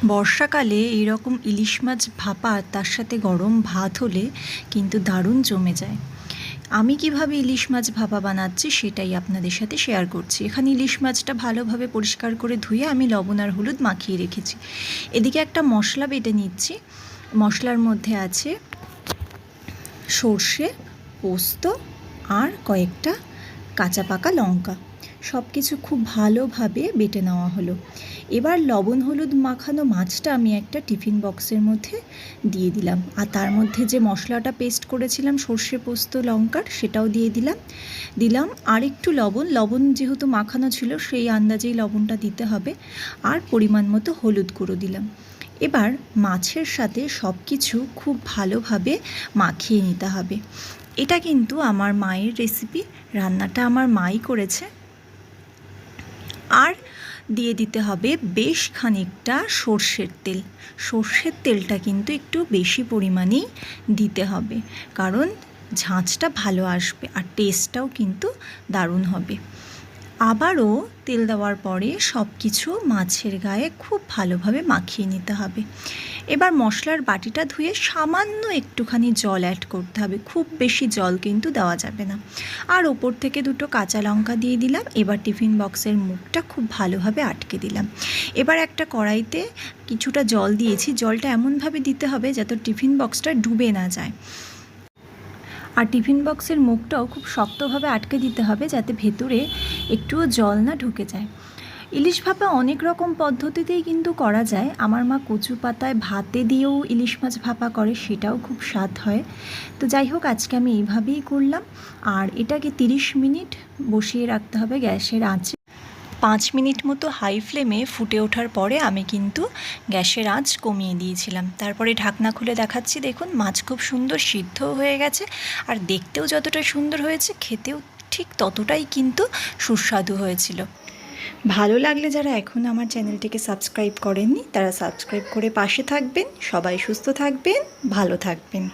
বর্ষাকালে এইরকম ইলিশ মাছ ভাপা তার সাথে গরম ভাত হলে কিন্তু দারুণ জমে যায়। আমি কিভাবে ইলিশ মাছ ভাপা বানাচ্ছি সেটাই আপনাদের সাথে শেয়ার করছি। এখানে ইলিশ মাছটা ভালোভাবে পরিষ্কার করে ধুয়ে আমি লবণ আর হলুদ মাখিয়ে রেখেছি। এদিকে একটা মশলা বেটে নিচ্ছি। মশলার মধ্যে আছে সর্ষে, পোস্ত আর কয়েকটা কাঁচা পাকা লঙ্কা। সব কিছু খুব ভালোভাবে বেটে নেওয়া হলো। এবার লবণ হলুদ মাখানো মাছটা আমি একটা টিফিন বক্সের মধ্যে দিয়ে দিলাম, আর তার মধ্যে যে মশলাটা পেস্ট করেছিলাম সর্ষে পোস্ত লঙ্কার সেটাও দিয়ে দিলাম আর একটু লবণ যেহেতু মাখানো ছিল সেই আন্দাজেই লবণটা দিতে হবে, আর পরিমাণ মতো হলুদ গুঁড়ো দিলাম। এবার মাছের সাথে সব কিছু খুব ভালোভাবে মাখিয়ে নিতে হবে। এটা কিন্তু আমার মায়ের রেসিপি, রান্নাটা আমার মাই করেছে। আর দিয়ে দিতে হবে বেশ খানিকটা সর্ষের তেল। সর্ষের তেলটা কিন্তু একটু বেশি পরিমাণেই দিতে হবে, কারণ ঝাঁঝটা ভালো আসবে আর টেস্টটাও কিন্তু দারুণ হবে। আবারও তেল দেওয়ার পরে সব কিছু মাছের গায়ে খুব ভালোভাবে মাখিয়ে নিতে হবে। এবার মশলার বাটিটা ধুয়ে সামান্য একটুখানি জল অ্যাড করতে হবে, খুব বেশি জল কিন্তু দেওয়া যাবে না। আর ওপর থেকে দুটো কাঁচা লঙ্কা দিয়ে দিলাম। এবার টিফিন বক্সের মুখটা খুব ভালোভাবে আটকে দিলাম। এবার একটা কড়াইতে কিছুটা জল দিয়েছি। জলটা এমনভাবে দিতে হবে যাতে টিফিন বক্সটা ডুবে না যায়, আর টিফিন বক্সের মুখটাও খুব শক্তভাবে আটকে দিতে হবে যাতে ভেতরে একটুও জল না ঢুকে যায়। ইলিশ ভাপা অনেক রকম পদ্ধতিতেই কিন্তু করা যায়। আমার মা কচু পাতায় ভাতে দিয়েও ইলিশ মাছ ভাপা করে, সেটাও খুব স্বাদ হয়। তো যাই হোক, আজকে আমি এইভাবেই করলাম। আর এটাকে 30 মিনিট বসিয়ে রাখতে হবে গ্যাসের আঁচে। 5 মিনিট মতো হাই ফ্লেমে ফুটে ওঠার পরে আমি কিন্তু গ্যাসের আঁচ কমিয়ে দিয়েছিলাম। তারপরে ঢাকনা খুলে দেখাচ্ছি, দেখুন মাছ খুব সুন্দর সিদ্ধ হয়ে গেছে, আর দেখতেও যতটা সুন্দর হয়েছে খেতেও ঠিক ততটাই কিন্তু সুস্বাদু হয়েছিল। ভালো লাগলে যারা এখন আমার চ্যানেলটিকে সাবস্ক্রাইব করেননি তারা সাবস্ক্রাইব করে পাশে থাকবেন। সবাই সুস্থ থাকবেন, ভালো থাকবেন।